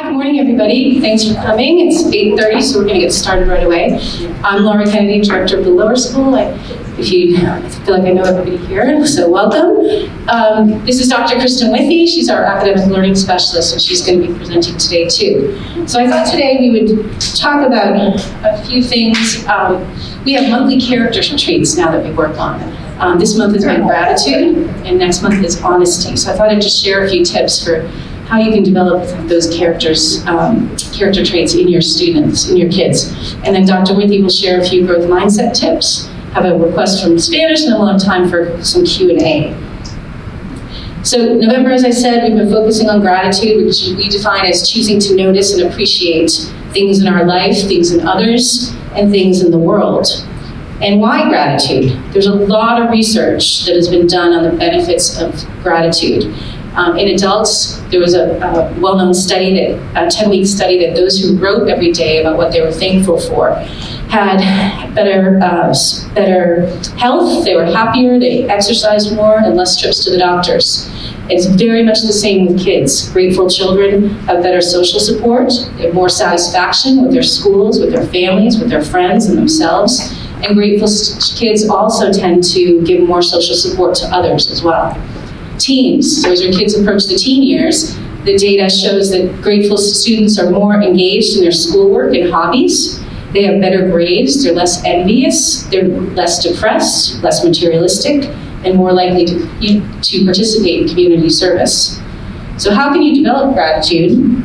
Hi, good morning, everybody. Thanks for coming. It's 8:30, so we're going to get started right away. I'm Laura Kennedy, director of the lower school. If you feel like I know everybody here, so welcome. This is Dr. Kristin Whithey. She's our academic learning specialist, and she's going to be presenting today too. So I thought today we would talk about a few things. We have monthly character traits now that we work on. This month is been gratitude, and next month is honesty. So I thought I'd just share a few tips for how you can develop those character traits in your students, in your kids. And then Dr. Whithey will share a few growth mindset tips, have a request from Spanish, and then we'll have time for some Q&A. So November, as I said, we've been focusing on gratitude, which we define as choosing to notice and appreciate things in our life, things in others, and things in the world. And why gratitude? There's a lot of research that has been done on the benefits of gratitude. In adults, there was a well-known study, a 10-week study, that those who wrote every day about what they were thankful for had better health, they were happier, they exercised more, and less trips to the doctors. It's very much the same with kids. Grateful children have better social support, they have more satisfaction with their schools, with their families, with their friends and themselves. And grateful kids also tend to give more social support to others as well. Teens, so as your kids approach the teen years, the data shows that grateful students are more engaged in their schoolwork and hobbies. They have better grades, they're less envious, they're less depressed, less materialistic, and more likely to participate in community service. So how can you develop gratitude?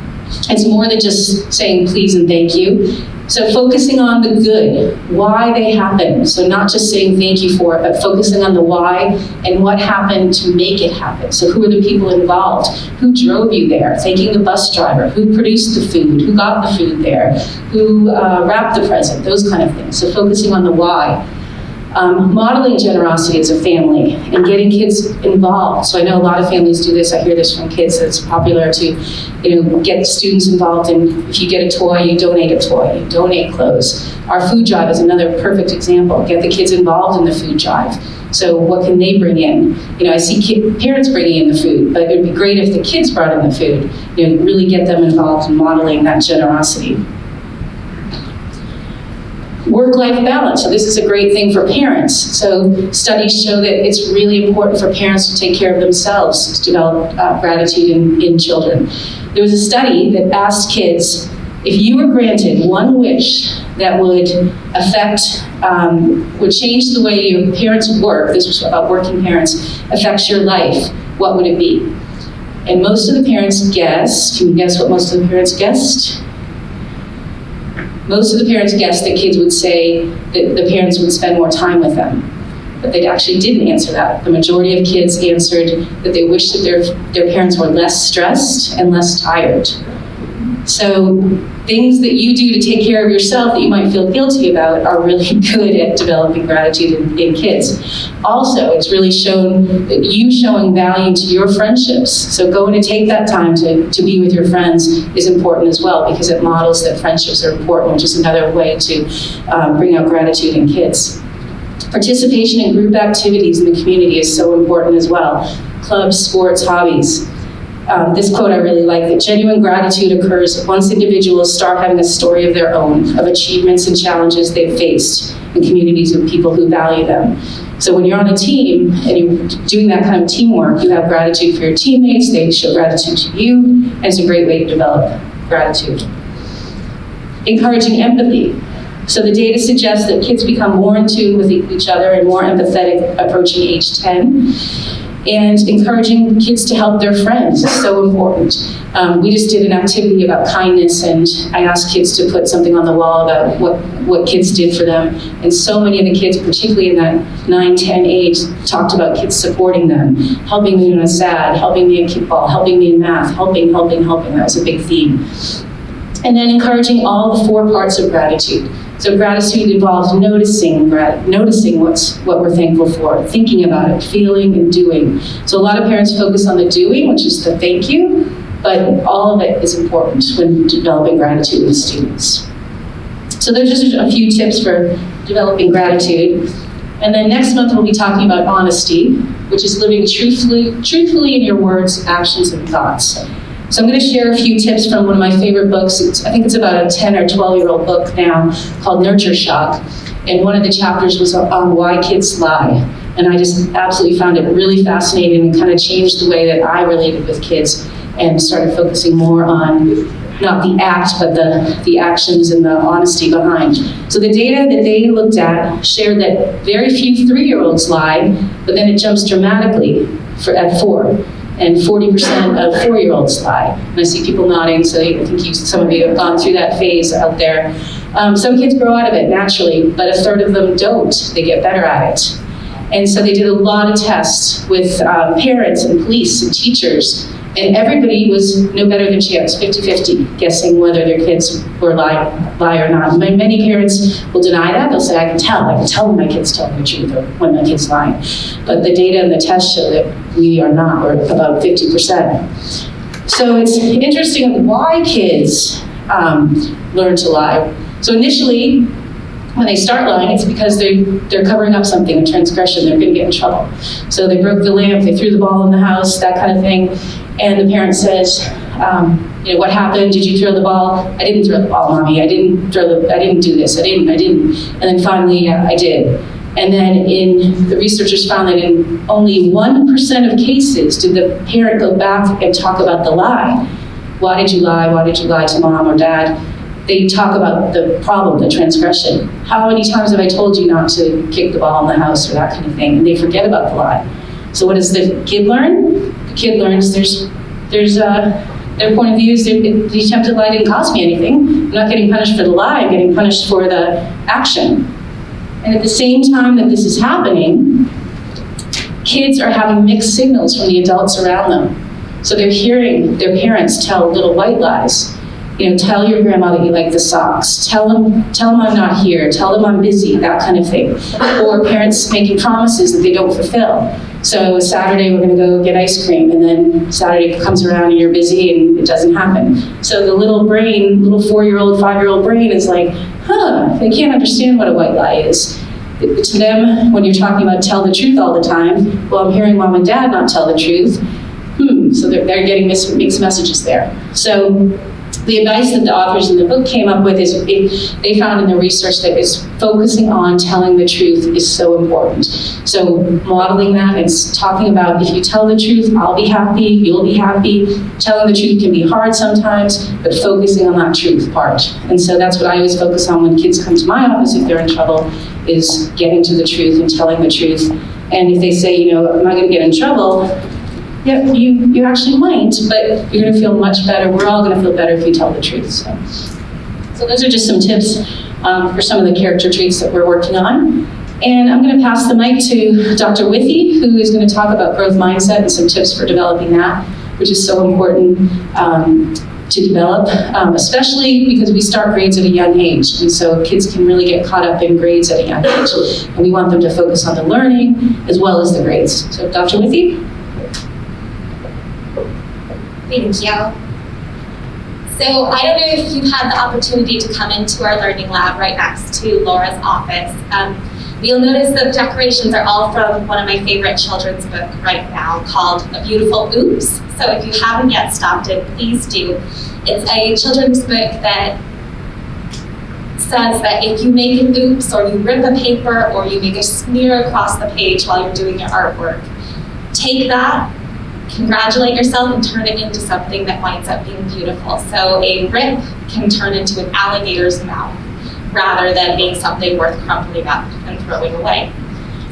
It's more than just saying please and thank you. So focusing on the good, why they happen. So not just saying thank you for it, but focusing on the why and what happened to make it happen. So who are the people involved? Who drove you there? Thanking the bus driver. Who produced the food? Who got the food there? Who wrapped the present? Those kind of things. So focusing on the why. Modeling generosity as a family and getting kids involved. So I know a lot of families do this. I hear this from kids. It's popular to, get students involved in, if you get a toy, you donate a toy, you donate clothes. Our food drive is another perfect example. Get the kids involved in the food drive. So what can they bring in? I see parents bringing in the food, but it would be great if the kids brought in the food. Really get them involved in modeling that generosity. Work-life balance. So this is a great thing for parents. So studies show that it's really important for parents to take care of themselves to develop gratitude in children. There was a study that asked kids, if you were granted one wish that would would change the way your parents work, this was about working parents, affects your life, what would it be? And most of the parents guessed, can you guess what most of the parents guessed? Most of the parents guessed that kids would say that the parents would spend more time with them, but they actually didn't answer that. The majority of kids answered that they wish that their parents were less stressed and less tired. So things that you do to take care of yourself that you might feel guilty about are really good at developing gratitude in kids. Also, it's really shown that you showing value to your friendships. So going to take that time to be with your friends is important as well, because it models that friendships are important, which is another way to bring out gratitude in kids. Participation in group activities in the community is so important as well. Clubs, sports, hobbies. This quote I really like, that genuine gratitude occurs once individuals start having a story of their own, of achievements and challenges they've faced in communities with people who value them. So when you're on a team and you're doing that kind of teamwork, you have gratitude for your teammates, they show gratitude to you, and it's a great way to develop gratitude. Encouraging empathy. So the data suggests that kids become more in tune with each other and more empathetic approaching age 10. And encouraging kids to help their friends is so important. We just did an activity about kindness, and I asked kids to put something on the wall about what kids did for them. And so many of the kids, particularly in that 9, 10 age, talked about kids supporting them, helping me when I was sad, helping me in kickball, helping me in math, helping. That was a big theme. And then encouraging all the 4 parts of gratitude. So gratitude involves noticing what we're thankful for, thinking about it, feeling and doing. So a lot of parents focus on the doing, which is the thank you, but all of it is important when developing gratitude with students. So there's just a few tips for developing gratitude. And then next month we'll be talking about honesty, which is living truthfully in your words, actions, and thoughts. So I'm going to share a few tips from one of my favorite books. I think it's about a 10 or 12-year-old book now called Nurture Shock. And one of the chapters was on why kids lie. And I just absolutely found it really fascinating and kind of changed the way that I related with kids and started focusing more on not the act, but the actions and the honesty behind. So the data that they looked at shared that very few 3-year-olds lie, but then it jumps dramatically at 4. And 40% of 4-year-olds lie. And I see people nodding, so I think some of you have gone through that phase out there. Some kids grow out of it naturally, but a third of them don't. They get better at it. And so they did a lot of tests with parents and police and teachers, and everybody was no better than chance, 50-50, guessing whether their kids were lie or not. Many parents will deny that. They'll say, I can tell when my kid's telling the truth or when my kid's lying. But the data and the tests show that we are not. We're about 50%. So it's interesting why kids learn to lie. So initially, when they start lying, it's because they're covering up something, a transgression. They're going to get in trouble. So they broke the lamp, they threw the ball in the house, that kind of thing. And the parent says, what happened? Did you throw the ball? I didn't throw the ball, Mommy. I didn't do this. I didn't. And then finally, I did. And then the researchers found that in only 1% of cases did the parent go back and talk about the lie. Why did you lie? Why did you lie to mom or dad? They talk about the problem, the transgression. How many times have I told you not to kick the ball in the house or that kind of thing? And they forget about the lie. So what does the kid learn? The kid learns their point of view is the attempted lie didn't cost me anything. I'm not getting punished for the lie, I'm getting punished for the action. And at the same time that this is happening, kids are having mixed signals from the adults around them. So they're hearing their parents tell little white lies. Tell your grandma that you like the socks. Tell them I'm not here. Tell them I'm busy, that kind of thing. Or parents making promises that they don't fulfill. So Saturday we're going to go get ice cream, and then Saturday comes around and you're busy and it doesn't happen. So the little 4-year-old, 5-year-old brain is like, they can't understand what a white lie is. To them, when you're talking about tell the truth all the time, well, I'm hearing mom and dad not tell the truth. So they're getting mixed messages there. So the advice that the authors in the book came up with is they found in the research that is focusing on telling the truth is so important. So modeling that and talking about if you tell the truth, I'll be happy, you'll be happy. Telling the truth can be hard sometimes, but focusing on that truth part. And so that's what I always focus on when kids come to my office if they're in trouble, is getting to the truth and telling the truth. And if they say, am I going to get in trouble? Yeah, you actually might, but you're going to feel much better. We're all going to feel better if you tell the truth. So those are just some tips for some of the character traits that we're working on. And I'm going to pass the mic to Dr. Whithey, who is going to talk about growth mindset and some tips for developing that, which is so important to develop, especially because we start grades at a young age. And so kids can really get caught up in grades at a young age. And we want them to focus on the learning as well as the grades. So Dr. Whithey. Thank you. So I don't know if you've had the opportunity to come into our learning lab right next to Laura's office. You'll notice that the decorations are all from one of my favorite children's books right now called A Beautiful Oops. So if you haven't yet stopped it, please do. It's a children's book that says that if you make an oops or you rip a paper or you make a smear across the page while you're doing your artwork, take that, congratulate yourself, and turn it into something that winds up being beautiful. So a rip can turn into an alligator's mouth rather than being something worth crumpling up and throwing away.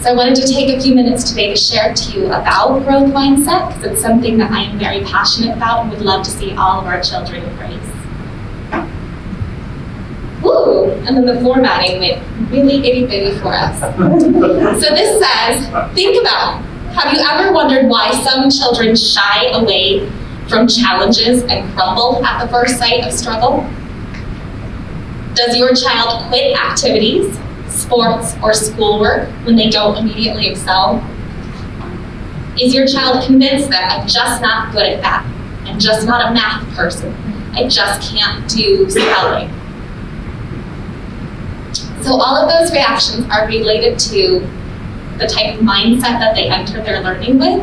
So I wanted to take a few minutes today to share to you about growth mindset, because it's something that I am very passionate about and would love to see all of our children embrace. Woo! And then the formatting went really itty-bitty for us. So this says, think about, have you ever wondered why some children shy away from challenges and crumble at the first sight of struggle? Does your child quit activities, sports, or schoolwork when they don't immediately excel? Is your child convinced that I'm just not good at that? I'm just not a math person. I just can't do spelling. So all of those reactions are related to the type of mindset that they enter their learning with.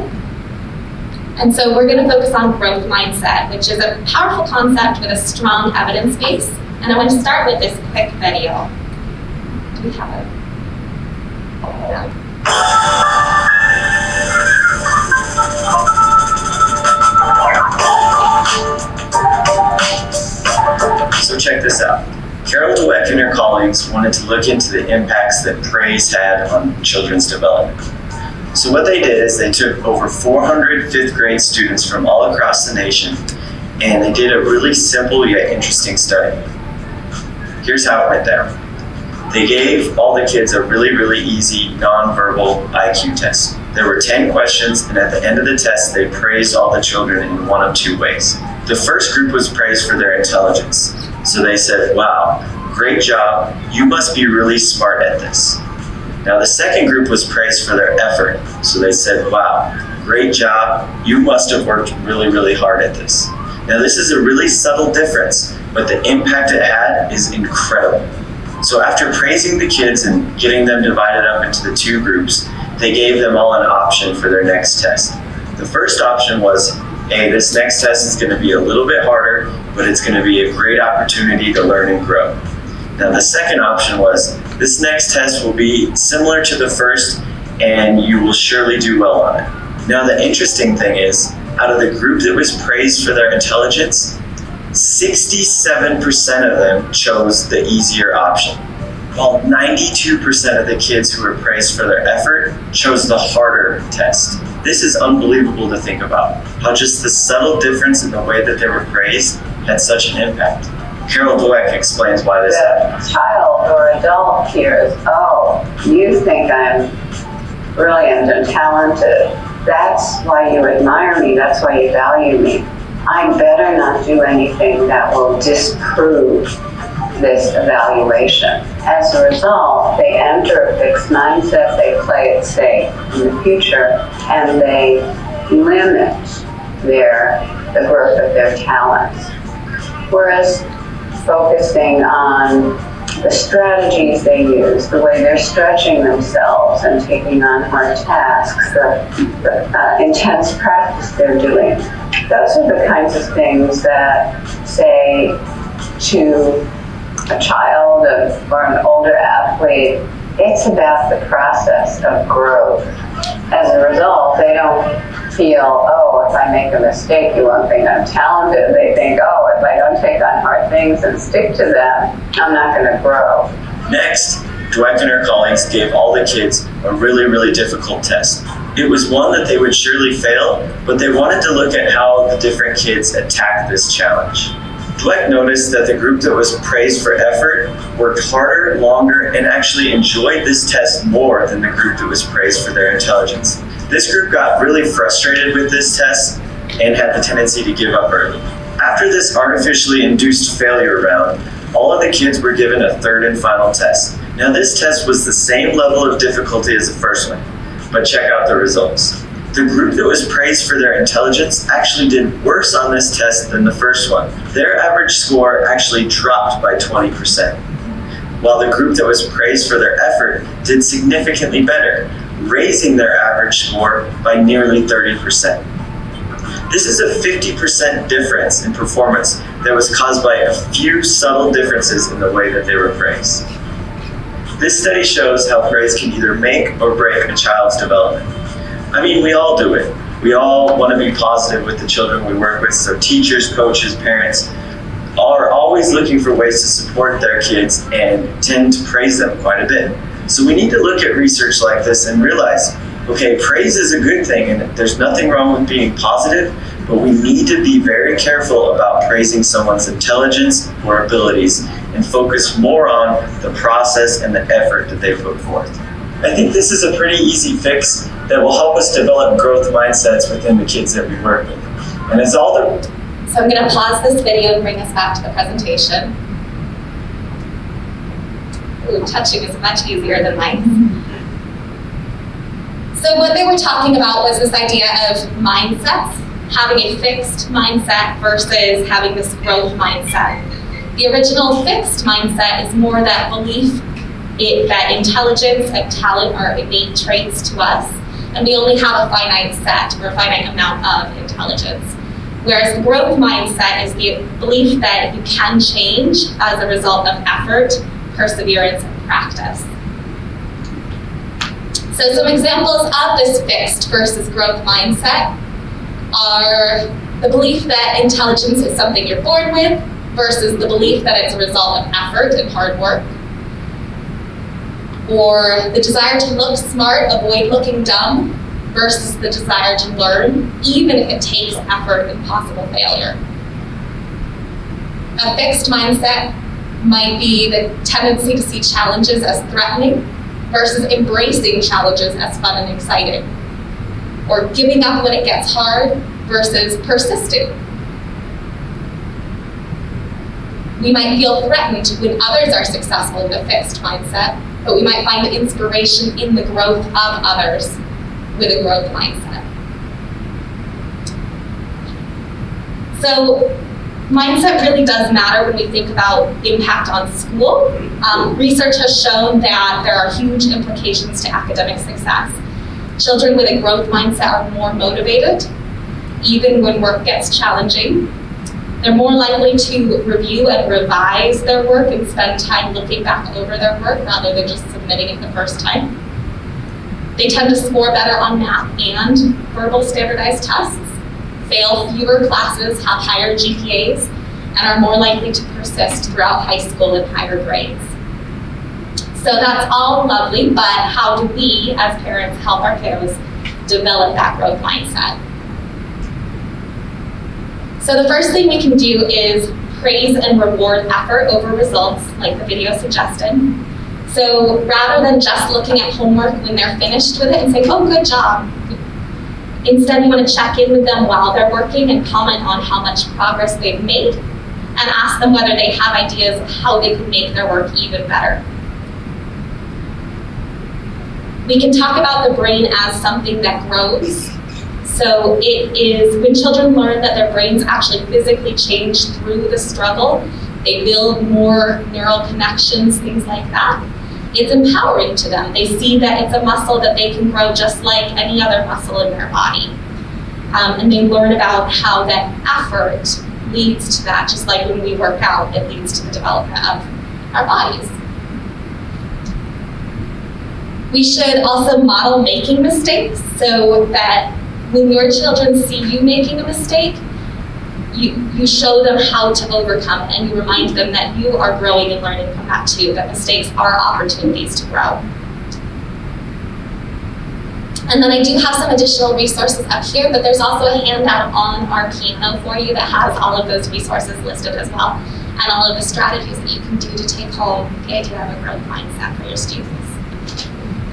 And so we're going to focus on growth mindset, which is a powerful concept with a strong evidence base. And I want to start with this quick video. Do we have it? Yeah. So check this out. Carol Dweck and her colleagues wanted to look into the impacts that praise had on children's development. So what they did is they took over 400 fifth grade students from all across the nation, and they did a really simple yet interesting study. Here's how it went down. They gave all the kids a really easy nonverbal IQ test. There were 10 questions, and at the end of the test, they praised all the children in one of two ways. The first group was praised for their intelligence. So they said, wow, great job, you must be really smart at this. Now the second group was praised for their effort. So they said, wow, great job, you must have worked really hard at this. Now this is a really subtle difference, but the impact it had is incredible. So after praising the kids and getting them divided up into the two groups, they gave them all an option for their next test. The first option was, hey, this next test is going to be a little bit harder, but it's going to be a great opportunity to learn and grow. Now the second option was, this next test will be similar to the first, and you will surely do well on it. Now the interesting thing is, out of the group that was praised for their intelligence, 67% of them chose the easier option, while 92% of the kids who were praised for their effort chose the harder test. This is unbelievable to think about, how just the subtle difference in the way that they were praised had such an impact. Carol Dweck explains why this happened. The child or adult hears, oh, you think I'm brilliant and talented. That's why you admire me, that's why you value me. I better not do anything that will disprove this evaluation. As a result, they enter a fixed mindset, they play it safe in the future, and they limit the growth of their talents. Whereas focusing on the strategies they use, the way they're stretching themselves and taking on hard tasks, the intense practice they're doing, those are the kinds of things that say to a child or an older athlete, it's about the process of growth. As a result, they don't feel, oh, if I make a mistake, you won't think I'm talented. They think, oh, if I don't take on hard things and stick to them, I'm not going to grow. Next, Dweck and her colleagues gave all the kids a really difficult test. It was one that they would surely fail, but they wanted to look at how the different kids attacked this challenge. Dweck noticed that the group that was praised for effort worked harder, longer, and actually enjoyed this test more than the group that was praised for their intelligence. This group got really frustrated with this test and had the tendency to give up early. After this artificially induced failure round, all of the kids were given a third and final test. Now this test was the same level of difficulty as the first one, but check out the results. The group that was praised for their intelligence actually did worse on this test than the first one. Their average score actually dropped by 20%, while the group that was praised for their effort did significantly better, raising their average score by nearly 30%. This is a 50% difference in performance that was caused by a few subtle differences in the way that they were praised. This study shows how praise can either make or break a child's development. I mean, we all do it. We all want to be positive with the children we work with, so teachers, coaches, parents are always looking for ways to support their kids and tend to praise them quite a bit. So we need to look at research like this and realize, okay, praise is a good thing and there's nothing wrong with being positive, but we need to be very careful about praising someone's intelligence or abilities and focus more on the process and the effort that they put forth. I think this is a pretty easy fix that will help us develop growth mindsets within the kids that we work with. And it's all the... So I'm going to pause this video and bring us back to the presentation. Ooh, touching is much easier than mine. So what they were talking about was this idea of mindsets, having a fixed mindset versus having this growth mindset. The original fixed mindset is more that belief that intelligence and talent are innate traits to us, and we only have a finite set or a finite amount of intelligence. Whereas the growth mindset is the belief that you can change as a result of effort, perseverance, and practice. So some examples of this fixed versus growth mindset are the belief that intelligence is something you're born with versus the belief that it's a result of effort and hard work. Or the desire to look smart, avoid looking dumb, versus the desire to learn, even if it takes effort and possible failure. A fixed mindset might be the tendency to see challenges as threatening versus embracing challenges as fun and exciting. Or giving up when it gets hard versus persisting. We might feel threatened when others are successful in the fixed mindset, but we might find inspiration in the growth of others with a growth mindset. So mindset really does matter when we think about impact on school. Research has shown that there are huge implications to academic success. Children with a growth mindset are more motivated, even when work gets challenging. They're more likely to review and revise their work and spend time looking back over their work rather than just submitting it the first time. They tend to score better on math and verbal standardized tests, fail fewer classes, have higher GPAs, and are more likely to persist throughout high school and higher grades. So that's all lovely, but how do we, as parents, help our kiddos develop that growth mindset? So the first thing we can do is praise and reward effort over results, like the video suggested. So rather than just looking at homework when they're finished with it and saying, oh, good job, instead you want to check in with them while they're working and comment on how much progress they've made and ask them whether they have ideas of how they could make their work even better. We can talk about the brain as something that grows. So it is when children learn that their brains actually physically change through the struggle, they build more neural connections, things like that. It's empowering to them. They see that it's a muscle that they can grow just like any other muscle in their body. And they learn about how that effort leads to that, just like when we work out, it leads to the development of our bodies. We should also model making mistakes so that when your children see you making a mistake, you show them how to overcome it, and you remind them that you are growing and learning from that too, that mistakes are opportunities to grow. And then I do have some additional resources up here, but there's also a handout on our piano for you that has all of those resources listed as well, and all of the strategies that you can do to take home the idea of a growth mindset for your students.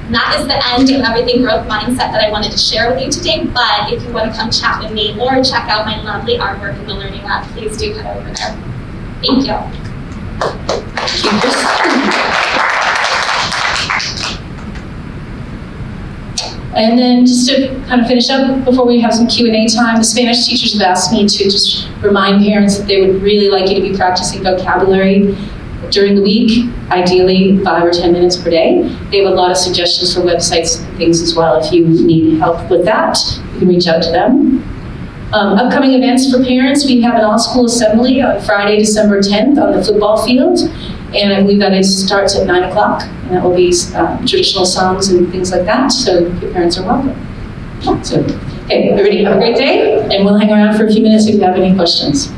And that is the end of everything growth mindset that I wanted to share with you today, but if you want to come chat with me or check out my lovely artwork in the Learning Lab, please do head over there. Thank you. Thank you, Kristin. And then just to kind of finish up before we have some Q&A time, the Spanish teachers have asked me to just remind parents that they would really like you to be practicing vocabulary during the week, ideally 5 or 10 minutes per day. They have a lot of suggestions for websites and things as well. If you need help with that, you can reach out to them. Upcoming events for parents, we have an all-school assembly on Friday, December 10th on the football field. And I believe that starts at 9 o'clock. And that will be traditional songs and things like that. So your parents are welcome. So, okay, everybody have a great day. And we'll hang around for a few minutes if you have any questions.